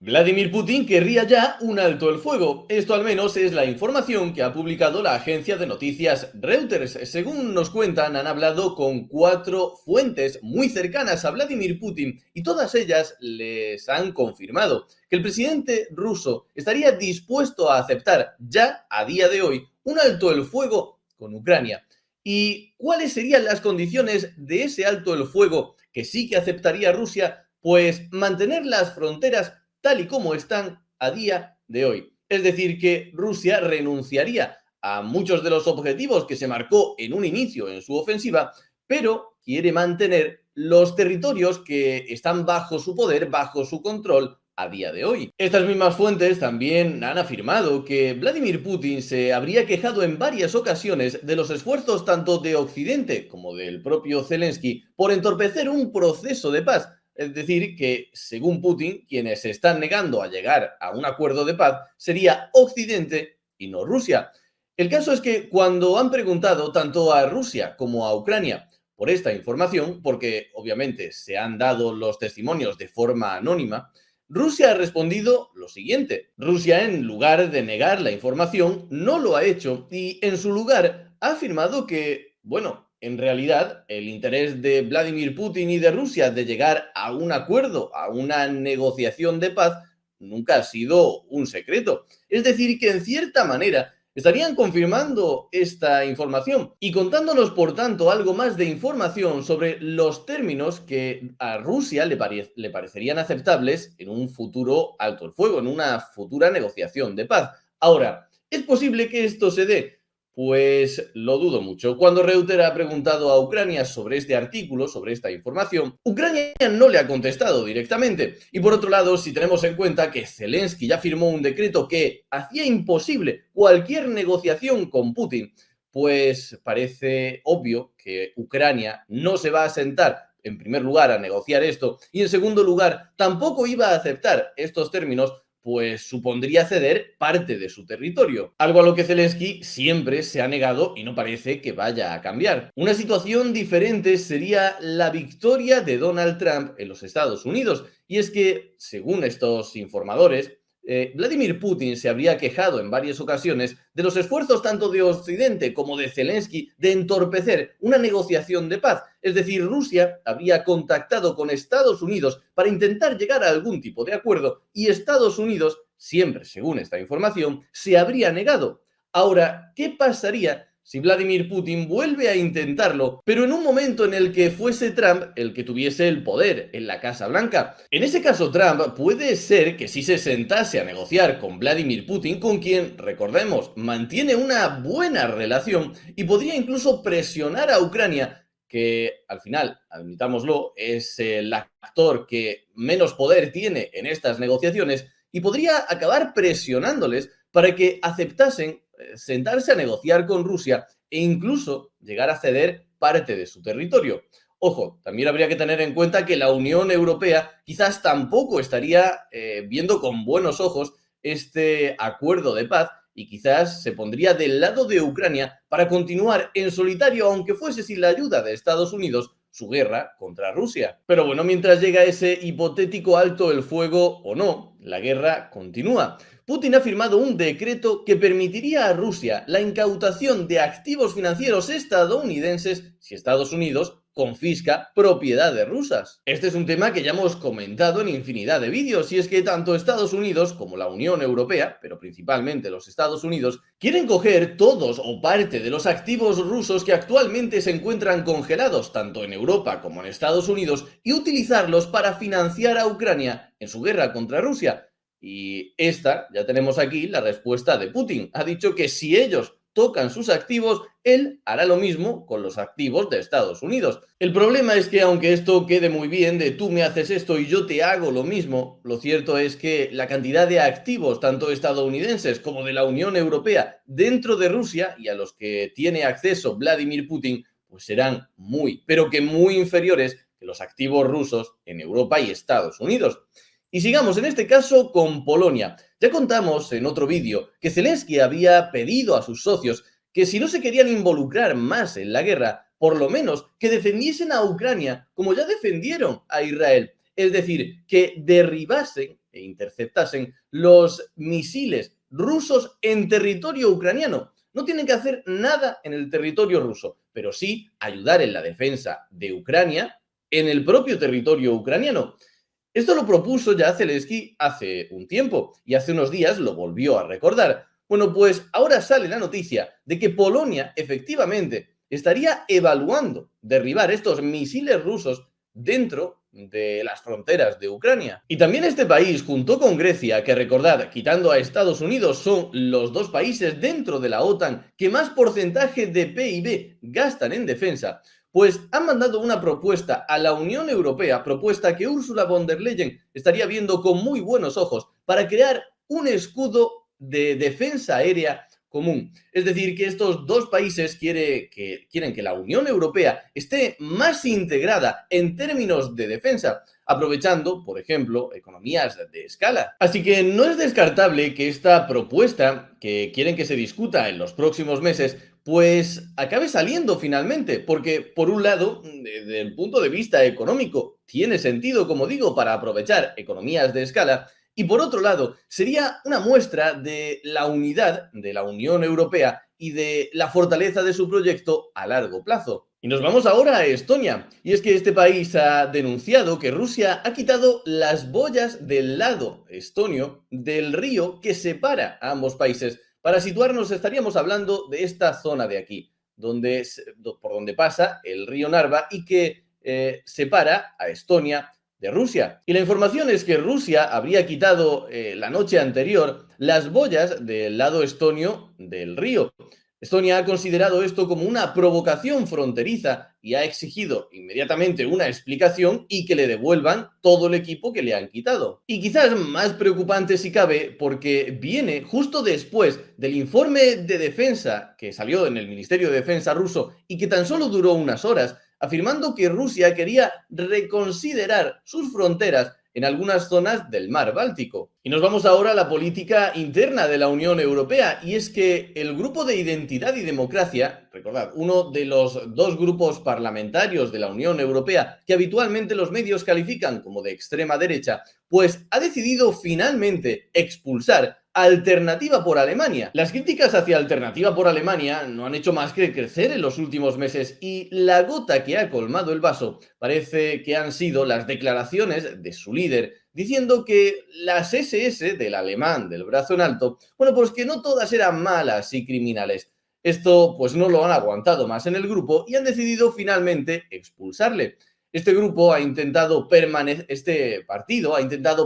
Vladimir Putin querría ya un alto el fuego. Esto al menos es la información que ha publicado la agencia de noticias Reuters. Según nos cuentan, han hablado con 4 fuentes muy cercanas a Vladimir Putin y todas ellas les han confirmado que el presidente ruso estaría dispuesto a aceptar ya, a día de hoy, un alto el fuego con Ucrania. ¿Y cuáles serían las condiciones de ese alto el fuego que sí que aceptaría Rusia? Pues mantener las fronteras tal y como están a día de hoy. Es decir, que Rusia renunciaría a muchos de los objetivos que se marcó en un inicio en su ofensiva, pero quiere mantener los territorios que están bajo su poder, bajo su control a día de hoy. Estas mismas fuentes también han afirmado que Vladimir Putin se habría quejado en varias ocasiones de los esfuerzos tanto de Occidente como del propio Zelensky por entorpecer un proceso de paz. Es decir, que según Putin, quienes se están negando a llegar a un acuerdo de paz sería Occidente y no Rusia. El caso es que cuando han preguntado tanto a Rusia como a Ucrania por esta información, porque obviamente se han dado los testimonios de forma anónima, Rusia ha respondido lo siguiente. Rusia, en lugar de negar la información, no lo ha hecho y en su lugar ha afirmado que, bueno, en realidad, el interés de Vladimir Putin y de Rusia de llegar a un acuerdo, a una negociación de paz, nunca ha sido un secreto. Es decir, que en cierta manera estarían confirmando esta información y contándonos, por tanto, algo más de información sobre los términos que a Rusia le parecerían aceptables en un futuro alto el fuego, en una futura negociación de paz. Ahora, ¿es posible que esto se dé? Pues lo dudo mucho. Cuando Reuters ha preguntado a Ucrania sobre este artículo, sobre esta información, Ucrania no le ha contestado directamente. Y por otro lado, si tenemos en cuenta que Zelensky ya firmó un decreto que hacía imposible cualquier negociación con Putin, pues parece obvio que Ucrania no se va a sentar en primer lugar a negociar esto y en segundo lugar tampoco iba a aceptar estos términos, pues supondría ceder parte de su territorio, algo a lo que Zelensky siempre se ha negado y no parece que vaya a cambiar. Una situación diferente sería la victoria de Donald Trump en los Estados Unidos, y es que, según estos informadores, Vladimir Putin se habría quejado en varias ocasiones de los esfuerzos tanto de Occidente como de Zelensky de entorpecer una negociación de paz. Es decir, Rusia habría contactado con Estados Unidos para intentar llegar a algún tipo de acuerdo y Estados Unidos, siempre según esta información, se habría negado. Ahora, ¿qué pasaría si Vladimir Putin vuelve a intentarlo, pero en un momento en el que fuese Trump el que tuviese el poder en la Casa Blanca? En ese caso, Trump puede ser que sí se sentase a negociar con Vladimir Putin, con quien, recordemos, mantiene una buena relación y podría incluso presionar a Ucrania, que al final, admitámoslo, es el actor que menos poder tiene en estas negociaciones y podría acabar presionándoles para que aceptasen sentarse a negociar con Rusia e incluso llegar a ceder parte de su territorio. Ojo, también habría que tener en cuenta que la Unión Europea quizás tampoco estaría viendo con buenos ojos este acuerdo de paz y quizás se pondría del lado de Ucrania para continuar en solitario, aunque fuese sin la ayuda de Estados Unidos, su guerra contra Rusia. Pero bueno, mientras llega ese hipotético alto el fuego o no, la guerra continúa. Putin ha firmado un decreto que permitiría a Rusia la incautación de activos financieros estadounidenses si Estados Unidos confisca propiedades rusas. Este es un tema que ya hemos comentado en infinidad de vídeos, y es que tanto Estados Unidos como la Unión Europea, pero principalmente los Estados Unidos, quieren coger todos o parte de los activos rusos que actualmente se encuentran congelados tanto en Europa como en Estados Unidos y utilizarlos para financiar a Ucrania en su guerra contra Rusia. Y esta, ya tenemos aquí la respuesta de Putin. Ha dicho que si ellos tocan sus activos, él hará lo mismo con los activos de Estados Unidos. El problema es que aunque esto quede muy bien de tú me haces esto y yo te hago lo mismo, lo cierto es que la cantidad de activos, tanto estadounidenses como de la Unión Europea, dentro de Rusia y a los que tiene acceso Vladimir Putin, pues serán muy, pero que muy inferiores que los activos rusos en Europa y Estados Unidos. Y sigamos en este caso con Polonia. Ya contamos en otro vídeo que Zelensky había pedido a sus socios que si no se querían involucrar más en la guerra, por lo menos que defendiesen a Ucrania como ya defendieron a Israel. Es decir, que derribasen e interceptasen los misiles rusos en territorio ucraniano. No tienen que hacer nada en el territorio ruso, pero sí ayudar en la defensa de Ucrania en el propio territorio ucraniano. Esto lo propuso ya Zelensky hace un tiempo y hace unos días lo volvió a recordar. Bueno, pues ahora sale la noticia de que Polonia efectivamente estaría evaluando derribar estos misiles rusos dentro de las fronteras de Ucrania. Y también este país, junto con Grecia, que recordad, quitando a Estados Unidos, son los dos países dentro de la OTAN que más porcentaje de PIB gastan en defensa, pues han mandado una propuesta a la Unión Europea, propuesta que Ursula von der Leyen estaría viendo con muy buenos ojos, para crear un escudo de defensa aérea común. Es decir, que estos dos países quieren que la Unión Europea esté más integrada en términos de defensa, aprovechando, por ejemplo, economías de escala. Así que no es descartable que esta propuesta que quieren que se discuta en los próximos meses pues acabe saliendo finalmente, porque por un lado, desde el punto de vista económico, tiene sentido, como digo, para aprovechar economías de escala, y por otro lado, sería una muestra de la unidad de la Unión Europea y de la fortaleza de su proyecto a largo plazo. Y nos vamos ahora a Estonia, y es que este país ha denunciado que Rusia ha quitado las boyas del lado estonio del río que separa a ambos países. Para situarnos, estaríamos hablando de esta zona de aquí, por donde pasa el río Narva y que separa a Estonia de Rusia. Y la información es que Rusia habría quitado la noche anterior las boyas del lado estonio del río. Estonia ha considerado esto como una provocación fronteriza y ha exigido inmediatamente una explicación y que le devuelvan todo el equipo que le han quitado. Y quizás más preocupante si cabe, porque viene justo después del informe de defensa que salió en el Ministerio de Defensa ruso y que tan solo duró unas horas, afirmando que Rusia quería reconsiderar sus fronteras en algunas zonas del mar Báltico. Y nos vamos ahora a la política interna de la Unión Europea, y es que el Grupo de Identidad y Democracia, recordad, uno de los dos grupos parlamentarios de la Unión Europea que habitualmente los medios califican como de extrema derecha, pues ha decidido finalmente expulsar Alternativa por Alemania. Las críticas hacia Alternativa por Alemania no han hecho más que crecer en los últimos meses y la gota que ha colmado el vaso parece que han sido las declaraciones de su líder diciendo que las SS del alemán del brazo en alto, bueno, pues que no todas eran malas y criminales. Esto pues no lo han aguantado más en el grupo y han decidido finalmente expulsarle. Este partido ha intentado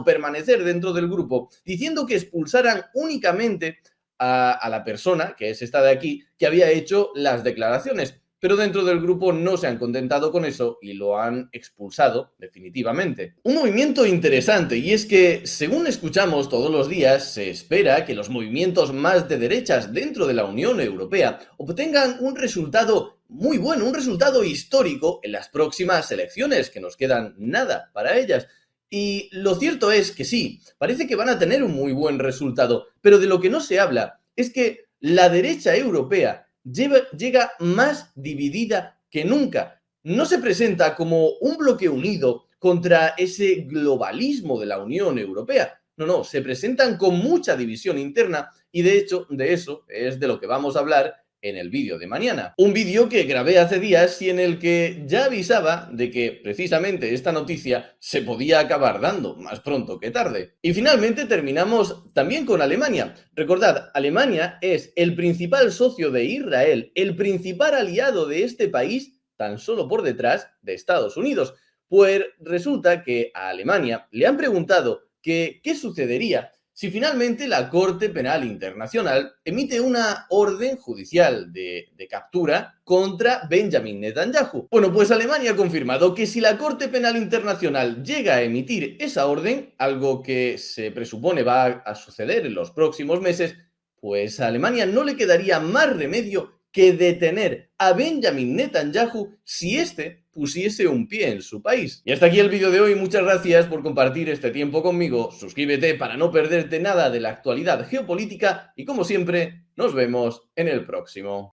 permanecer dentro del grupo diciendo que expulsaran únicamente a la persona, que es esta de aquí, que había hecho las declaraciones. Pero dentro del grupo no se han contentado con eso y lo han expulsado definitivamente. Un movimiento interesante, y es que, según escuchamos todos los días, se espera que los movimientos más de derechas dentro de la Unión Europea obtengan un resultado muy bueno, un resultado histórico en las próximas elecciones, que nos quedan nada para ellas. Y lo cierto es que sí, parece que van a tener un muy buen resultado, pero de lo que no se habla es que la derecha europea llega más dividida que nunca. No se presenta como un bloque unido contra ese globalismo de la Unión Europea. No, se presentan con mucha división interna y de hecho de eso es de lo que vamos a hablar en el vídeo de mañana. Un vídeo que grabé hace días y en el que ya avisaba de que precisamente esta noticia se podía acabar dando más pronto que tarde. Y finalmente terminamos también con Alemania. Recordad, Alemania es el principal socio de Israel, el principal aliado de este país, tan solo por detrás de Estados Unidos. Pues resulta que a Alemania le han preguntado que qué sucedería si finalmente la Corte Penal Internacional emite una orden judicial de captura contra Benjamin Netanyahu. Bueno, pues Alemania ha confirmado que si la Corte Penal Internacional llega a emitir esa orden, algo que se presupone va a suceder en los próximos meses, pues a Alemania no le quedaría más remedio que detener a Benjamin Netanyahu si éste pusiese un pie en su país. Y hasta aquí el vídeo de hoy. Muchas gracias por compartir este tiempo conmigo. Suscríbete para no perderte nada de la actualidad geopolítica y como siempre, nos vemos en el próximo.